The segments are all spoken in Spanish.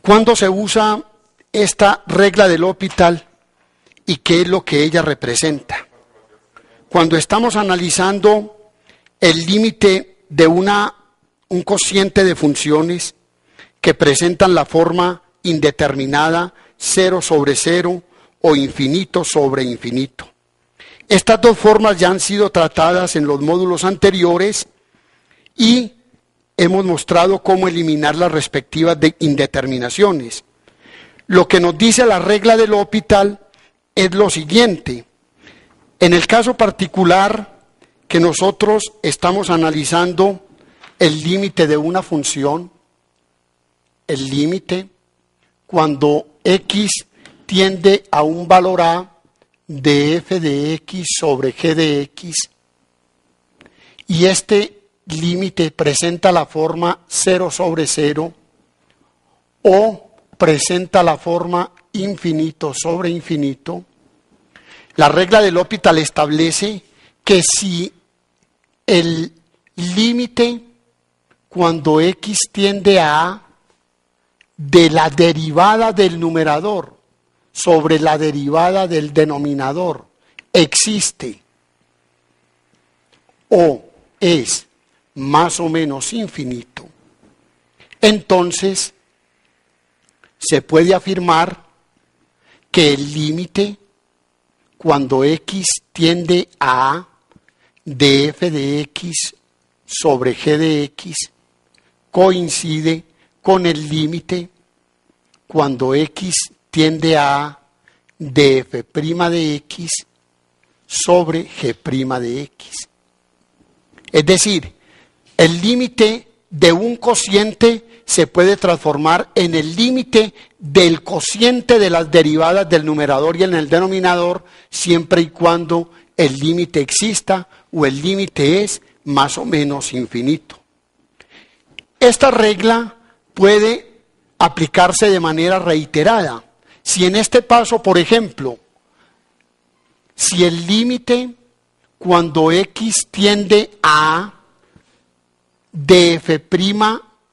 ¿Cuándo se usa esta regla de L'Hopital y qué es lo que ella representa? Cuando estamos analizando el límite de un cociente de funciones que presentan la forma indeterminada 0 sobre 0 o infinito sobre infinito. Estas dos formas ya han sido tratadas en los módulos anteriores y hemos mostrado cómo eliminar las respectivas indeterminaciones. Lo que nos dice la regla de L'Hopital es lo siguiente. En el caso particular que nosotros estamos analizando el límite de una función, el límite cuando x tiende a un valor a de f de x sobre g de x, y este límite presenta la forma 0 sobre 0 o presenta la forma infinito sobre infinito, la regla de L'Hopital establece que si el límite cuando x tiende a de la derivada del numerador sobre la derivada del denominador existe o es más o menos infinito, entonces se puede afirmar que el límite cuando x tiende a de f de x sobre g de x coincide con el límite cuando x tiende a de f' de x sobre g' de x. Es decir, el límite de un cociente se puede transformar en el límite del cociente de las derivadas del numerador y en el denominador, siempre y cuando el límite exista o el límite es más o menos infinito. Esta regla puede aplicarse de manera reiterada. Si en este paso, por ejemplo, si el límite cuando x tiende a de f'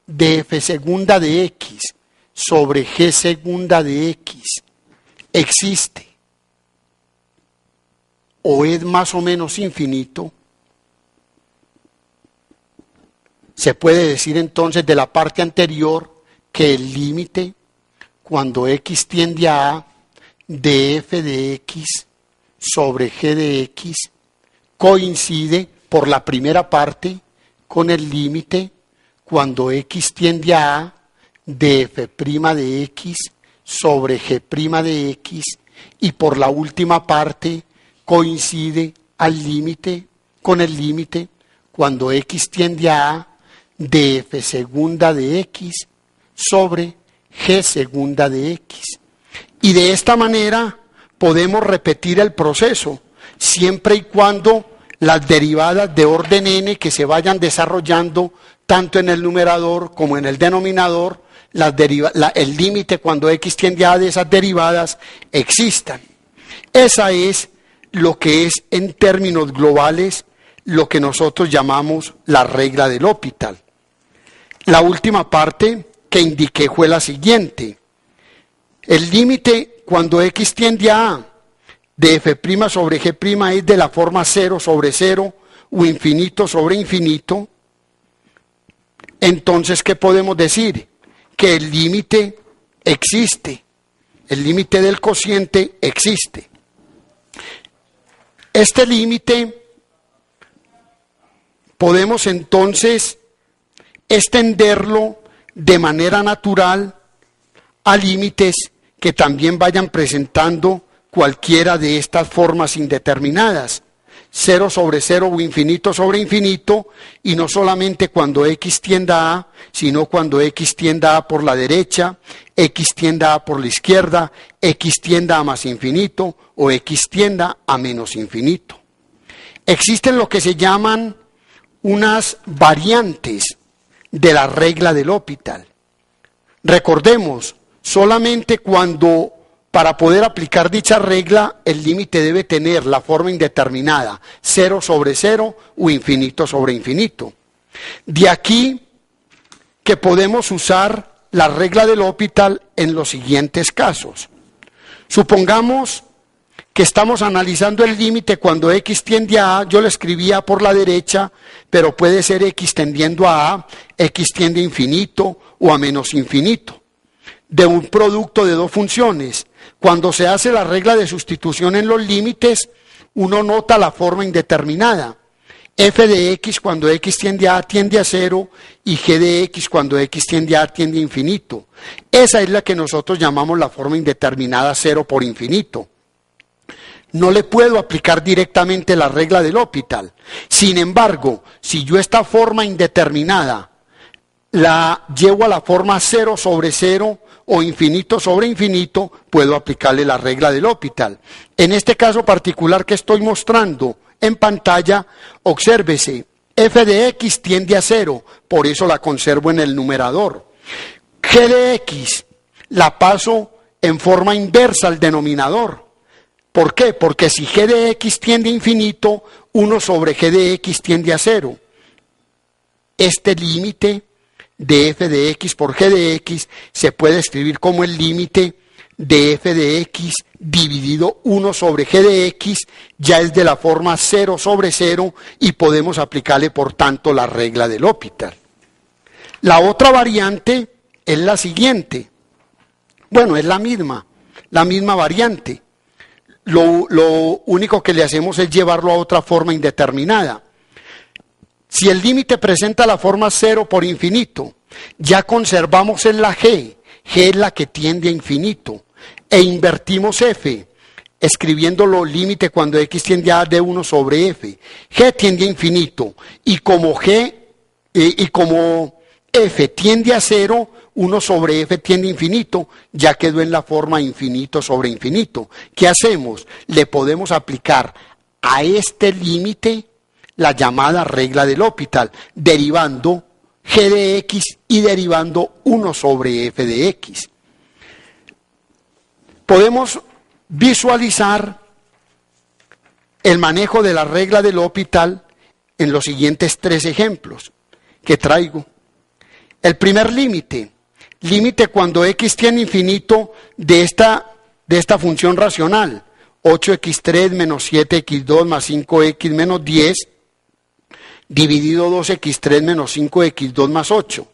de f segunda de x sobre g segunda de x existe o es más o menos infinito, se puede decir entonces de la parte anterior que el límite cuando x tiende a de f de x sobre g de x coincide por la primera parte con el límite cuando x tiende a de f' de x sobre g' de x y por la última parte coincide con el límite cuando x tiende a de f segunda de x sobre g segunda de x. Y de esta manera podemos repetir el proceso, siempre y cuando las derivadas de orden n que se vayan desarrollando tanto en el numerador como en el denominador, el límite cuando x tiende a de esas derivadas existan. Esa es lo que es en términos globales lo que nosotros llamamos la regla de L'Hopital. La última parte que indiqué fue la siguiente. El límite cuando x tiende a de f' sobre g' es de la forma 0 sobre 0 o infinito sobre infinito. Entonces, ¿qué podemos decir? Que el límite existe. El límite del cociente existe. Este límite podemos entonces extenderlo de manera natural a límites que también vayan presentando cualquiera de estas formas indeterminadas, 0 sobre 0 o infinito sobre infinito, y no solamente cuando x tienda a, sino cuando x tienda a por la derecha, x tienda a por la izquierda, x tienda a más infinito o x tienda a menos infinito. Existen lo que se llaman unas variantes de la regla de L'Hopital. Recordemos, solamente cuando para poder aplicar dicha regla el límite debe tener la forma indeterminada, 0 sobre 0 o infinito sobre infinito. De aquí que podemos usar la regla del L'Hopital en los siguientes casos. Supongamos que estamos analizando el límite cuando x tiende a A, yo lo escribía por la derecha, pero puede ser x tendiendo a A, x tiende a infinito o a menos infinito, de un producto de dos funciones. Cuando se hace la regla de sustitución en los límites, uno nota la forma indeterminada. F de x cuando x tiende a 0 y g de x cuando x tiende a infinito. Esa es la que nosotros llamamos la forma indeterminada 0 por infinito. No le puedo aplicar directamente la regla del L'Hopital. Sin embargo, si yo esta forma indeterminada la llevo a la forma 0 sobre 0 o infinito sobre infinito, puedo aplicarle la regla del L'Hopital. En este caso particular que estoy mostrando en pantalla, obsérvese, f de x tiende a 0, por eso la conservo en el numerador. G de x la paso en forma inversa al denominador. ¿Por qué? Porque si g de x tiende a infinito, 1 sobre g de x tiende a 0. Este límite de f de x por g de x se puede escribir como el límite de f de x dividido 1 sobre g de x, ya es de la forma 0 sobre 0 y podemos aplicarle por tanto la regla del L'Hopital. La otra variante es la siguiente. Bueno, es la misma variante. Lo único que le hacemos es llevarlo a otra forma indeterminada. Si el límite presenta la forma 0 por infinito, ya conservamos en la g es la que tiende a infinito, e invertimos f, escribiéndolo límite cuando x tiende a de 1 sobre f. G tiende a infinito, y como f tiende a 0, 1 sobre f tiende a infinito, ya quedó en la forma infinito sobre infinito. ¿Qué hacemos? Le podemos aplicar a este límite la llamada regla del L'Hopital, derivando g de x y derivando 1 sobre f de x. Podemos visualizar el manejo de la regla del L'Hopital en los siguientes 3 ejemplos que traigo. El primer límite cuando x tiende a infinito de esta función racional, 8x3 menos 7x2 más 5x menos 10, dividido 2x3 menos 5x2 más 8.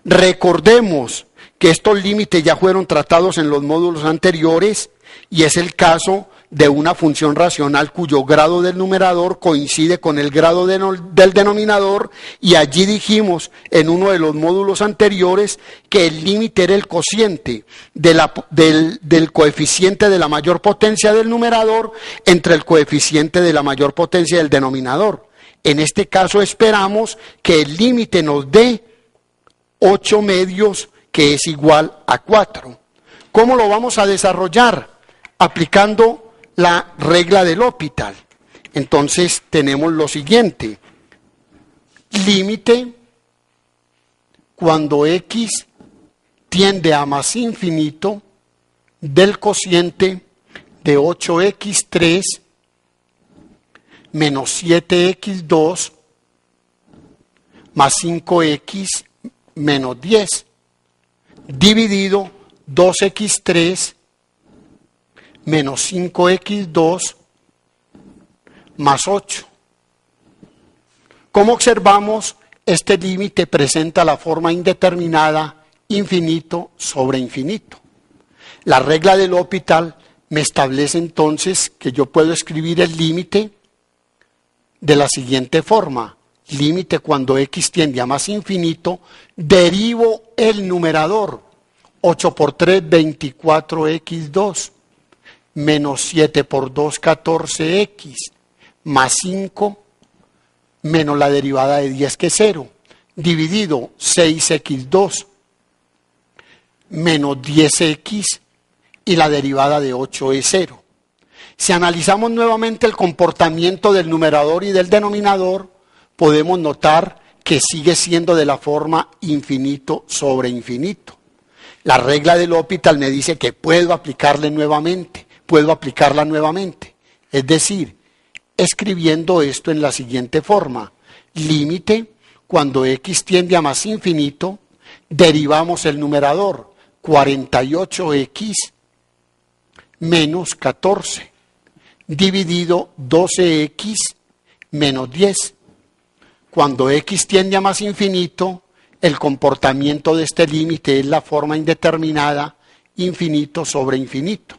Recordemos que estos límites ya fueron tratados en los módulos anteriores y es el caso de una función racional cuyo grado del numerador coincide con el grado del denominador, y allí dijimos en uno de los módulos anteriores que el límite era el cociente del coeficiente de la mayor potencia del numerador entre el coeficiente de la mayor potencia del denominador. En este caso esperamos que el límite nos dé 8 medios, que es igual a 4. ¿Cómo lo vamos a desarrollar? Aplicando la regla del L'Hopital. Entonces tenemos lo siguiente. Límite cuando x tiende a más infinito del cociente de 8x3 menos 7x2 más 5x menos 10, dividido 2x3 menos 5x2 más 8. Como observamos, este límite presenta la forma indeterminada infinito sobre infinito. La regla del L'Hopital me establece entonces que yo puedo escribir el límite de la siguiente forma. Límite cuando x tiende a más infinito, derivo el numerador. 8 por 3, 24x2. Menos 7 por 2, 14x, más 5, menos la derivada de 10 que es 0, dividido 6x2, menos 10x, y la derivada de 8 es 0. Si analizamos nuevamente el comportamiento del numerador y del denominador, podemos notar que sigue siendo de la forma infinito sobre infinito. La regla del L'Hopital me dice que puedo aplicarla nuevamente, es decir, escribiendo esto en la siguiente forma. Límite cuando x tiende a más infinito derivamos el numerador, 48x menos 14, dividido 12x menos 10. Cuando x tiende a más infinito, el comportamiento de este límite es la forma indeterminada, infinito sobre infinito.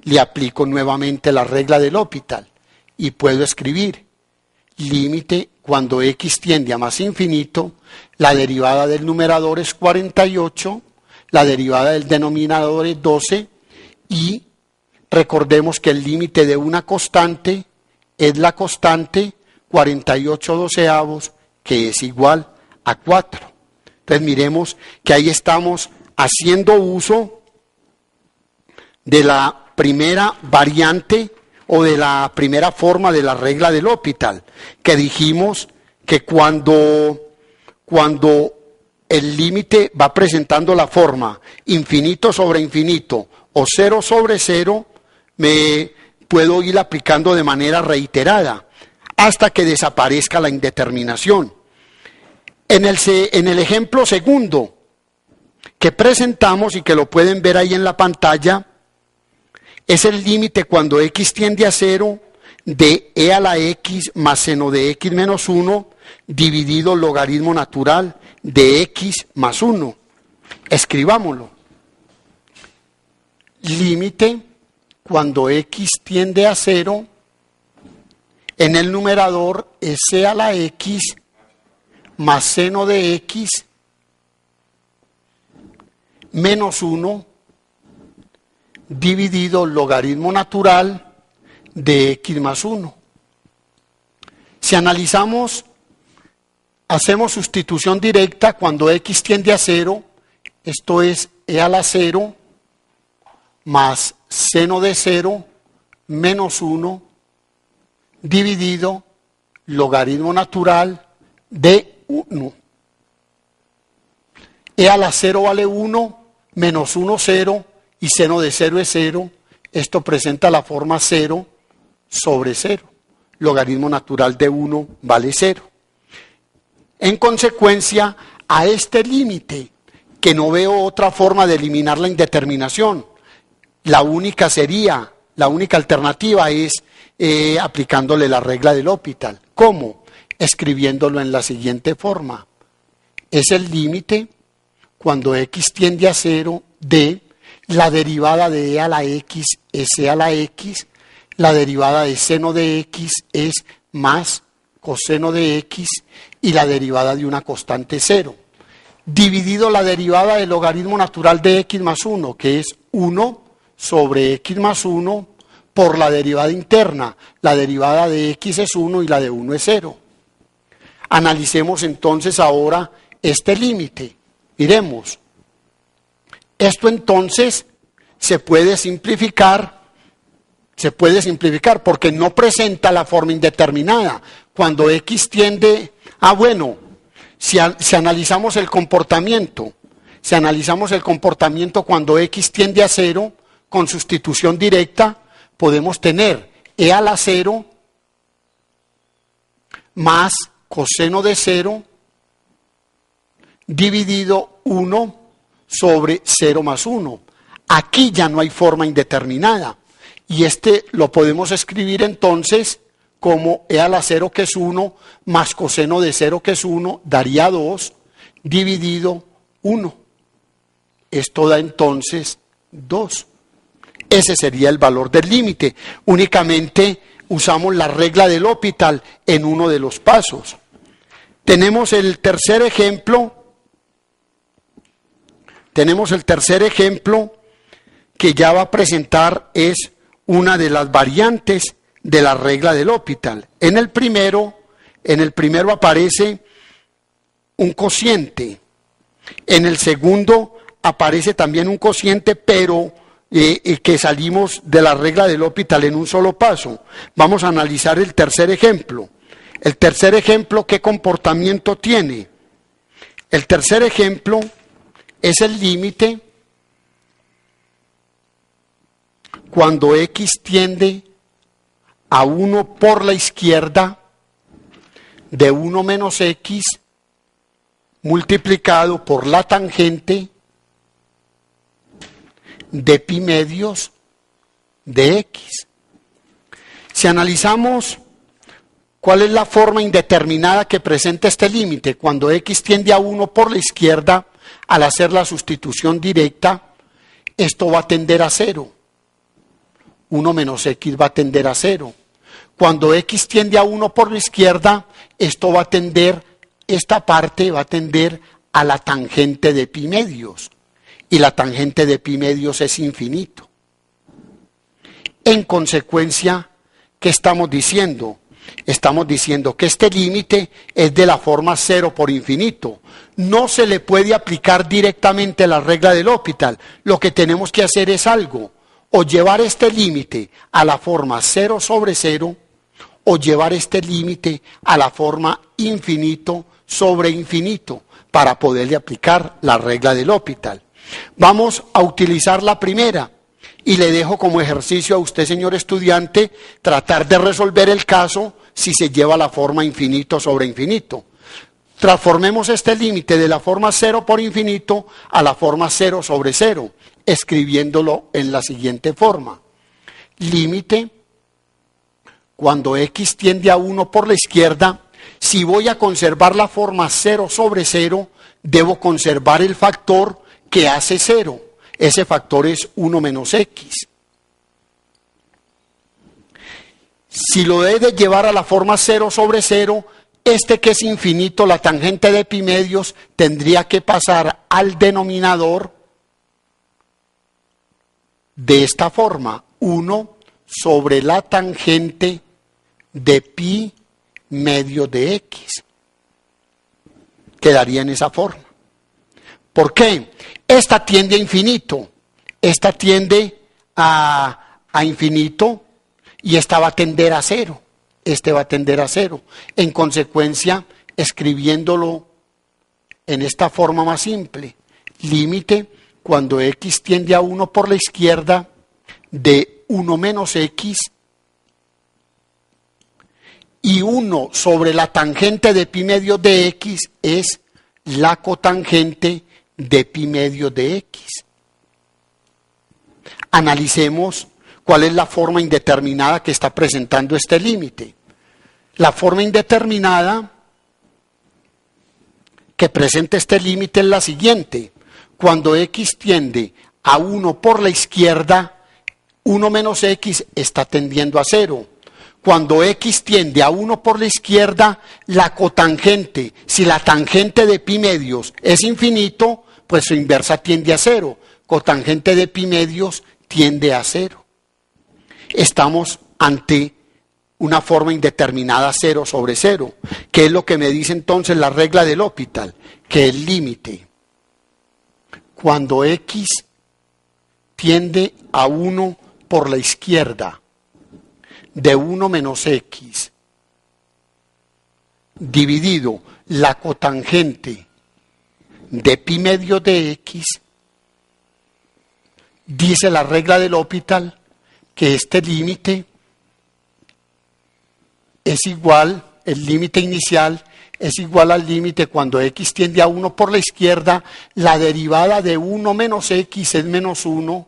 Le aplico nuevamente la regla del L'Hopital y puedo escribir límite cuando x tiende a más infinito, la derivada del numerador es 48, la derivada del denominador es 12 y recordemos que el límite de una constante es la constante 48 doceavos, que es igual a 4. Entonces miremos que ahí estamos haciendo uso de la primera variante o de la primera forma de la regla del L'Hopital, que dijimos que cuando el límite va presentando la forma infinito sobre infinito o 0 sobre 0, me puedo ir aplicando de manera reiterada hasta que desaparezca la indeterminación. En el ejemplo segundo que presentamos y que lo pueden ver ahí en la pantalla, es el límite cuando x tiende a 0 de e a la x más seno de x menos 1 dividido logaritmo natural de x más 1. Escribámoslo. Límite cuando x tiende a 0, en el numerador es e a la x más seno de x menos 1 dividido logaritmo natural de x más 1. Si analizamos, hacemos sustitución directa cuando x tiende a 0, esto es e a la 0 más seno de 0 menos 1 dividido logaritmo natural de 1. E a la 0 vale 1, menos 1, 0, y seno de 0 es 0. Esto presenta la forma 0 sobre 0. Logaritmo natural de 1 vale 0. En consecuencia, a este límite, que no veo otra forma de eliminar la indeterminación, la única alternativa es aplicándole la regla del L'Hopital. ¿Cómo? Escribiéndolo en la siguiente forma. Es el límite cuando x tiende a 0 de la derivada de e a la x es e a la x, la derivada de seno de x es más coseno de x y la derivada de una constante 0, dividido la derivada del logaritmo natural de x más 1, que es 1 sobre x más 1, por la derivada interna. La derivada de x es 1 y la de 1 es 0. Analicemos entonces ahora este límite. Miremos. Esto entonces se puede simplificar porque no presenta la forma indeterminada. Cuando x tiende a, si analizamos el comportamiento, cuando x tiende a 0, con sustitución directa, podemos tener e a la 0 más coseno de 0 dividido 1 sobre 0 más 1. Aquí ya no hay forma indeterminada. Y este lo podemos escribir entonces como e a la 0 que es 1 más coseno de 0 que es 1 daría 2 dividido 1. Esto da entonces 2. Ese sería el valor del límite. Únicamente usamos la regla del L'Hopital en uno de los pasos. Tenemos el tercer ejemplo. Que ya va a presentar es una de las variantes de la regla del L'Hopital. En el primero aparece un cociente. En el segundo aparece también un cociente, pero que salimos de la regla del L'Hopital en un solo paso. Vamos a analizar el tercer ejemplo. El tercer ejemplo, ¿qué comportamiento tiene? El tercer ejemplo es el límite cuando x tiende a 1 por la izquierda de 1 menos x multiplicado por la tangente de pi medios de x. Si analizamos cuál es la forma indeterminada que presenta este límite, cuando x tiende a 1 por la izquierda, al hacer la sustitución directa, esto va a tender a 0. 1 menos x va a tender a 0. Cuando x tiende a 1 por la izquierda, esto va a tender, esta parte va a tender a la tangente de pi medios. Y la tangente de pi medios es infinito. En consecuencia, ¿qué estamos diciendo? Estamos diciendo que este límite es de la forma 0 por infinito. No se le puede aplicar directamente la regla del L'Hopital. Lo que tenemos que hacer es algo. O llevar este límite a la forma 0 sobre 0, o llevar este límite a la forma infinito sobre infinito, para poderle aplicar la regla del L'Hopital. Vamos a utilizar la primera. Y le dejo como ejercicio a usted, señor estudiante, tratar de resolver el caso si se lleva la forma infinito sobre infinito. Transformemos este límite de la forma 0 por infinito a la forma 0 sobre 0, escribiéndolo en la siguiente forma. Límite, cuando x tiende a 1 por la izquierda, si voy a conservar la forma 0 sobre 0, debo conservar el factor que hace 0. Ese factor es 1 menos x. Si lo he de llevar a la forma 0 sobre 0, este que es infinito, la tangente de pi medios, tendría que pasar al denominador de esta forma, 1 sobre la tangente de pi medio de x. Quedaría en esa forma. ¿Por qué? Esta tiende a infinito, esta tiende a infinito y esta va a tender a 0, este va a tender a 0. En consecuencia, escribiéndolo en esta forma más simple, límite cuando x tiende a 1 por la izquierda de 1 menos x y 1 sobre la tangente de pi medio de x es la cotangente de pi medio de x. Analicemos cuál es la forma indeterminada que está presentando este límite. La forma indeterminada que presenta este límite es la siguiente. Cuando x tiende a 1 por la izquierda, 1 menos x está tendiendo a 0. Cuando x tiende a 1 por la izquierda, la cotangente, si la tangente de pi medios es infinito, pues su inversa tiende a 0. Cotangente de pi medios tiende a 0. Estamos ante una forma indeterminada 0 sobre 0. ¿Qué es lo que me dice entonces la regla del L'Hopital? Que el límite, cuando x tiende a 1 por la izquierda, de 1 menos x, dividido la cotangente de pi medio de x, dice la regla del L'Hopital que este límite es igual, el límite inicial es igual al límite cuando x tiende a 1 por la izquierda, la derivada de 1 menos x es menos 1,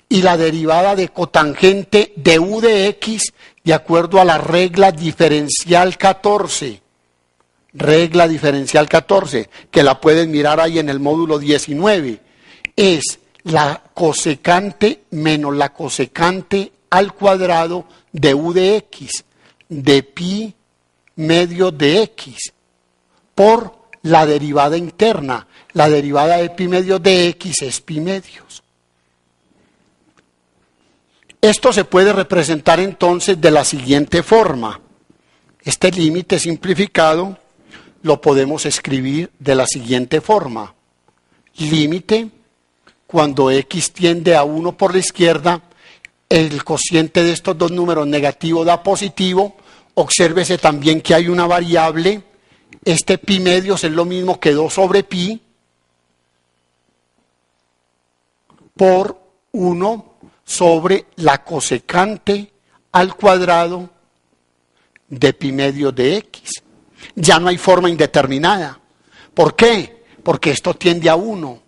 y la derivada de cotangente de u de x, de acuerdo a la regla diferencial 14. Regla diferencial 14, que la pueden mirar ahí en el módulo 19, es la cosecante menos la cosecante al cuadrado de u de x, de pi medio de x, por la derivada interna. La derivada de pi medio de x es pi medios. Esto se puede representar entonces de la siguiente forma. Este límite simplificado lo podemos escribir de la siguiente forma. Límite, cuando x tiende a 1 por la izquierda, el cociente de estos dos números negativo da positivo. Obsérvese también que hay una variable. Este pi medios es lo mismo que 2 sobre pi por 1 sobre la cosecante al cuadrado de pi medio de x. Ya no hay forma indeterminada. ¿Por qué? Porque esto tiende a 1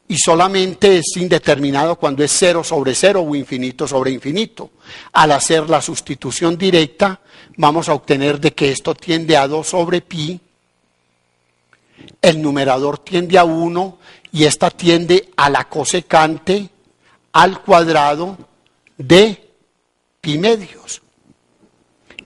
y solamente es indeterminado cuando es 0 sobre 0 o infinito sobre infinito. Al hacer la sustitución directa, vamos a obtener de que esto tiende a 2 sobre pi, el numerador tiende a 1 y esta tiende a la cosecante al cuadrado de pi medios.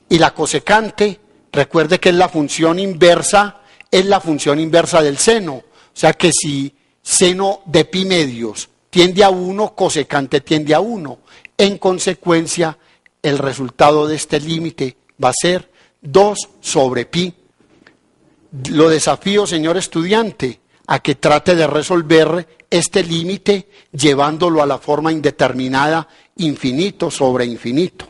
Y la cosecante, recuerde que es la función inversa del seno. O sea que si seno de pi medios tiende a 1, cosecante tiende a 1. En consecuencia, el resultado de este límite va a ser 2 sobre pi. Lo desafío, señor estudiante, a que trate de resolver este límite llevándolo a la forma indeterminada infinito sobre infinito.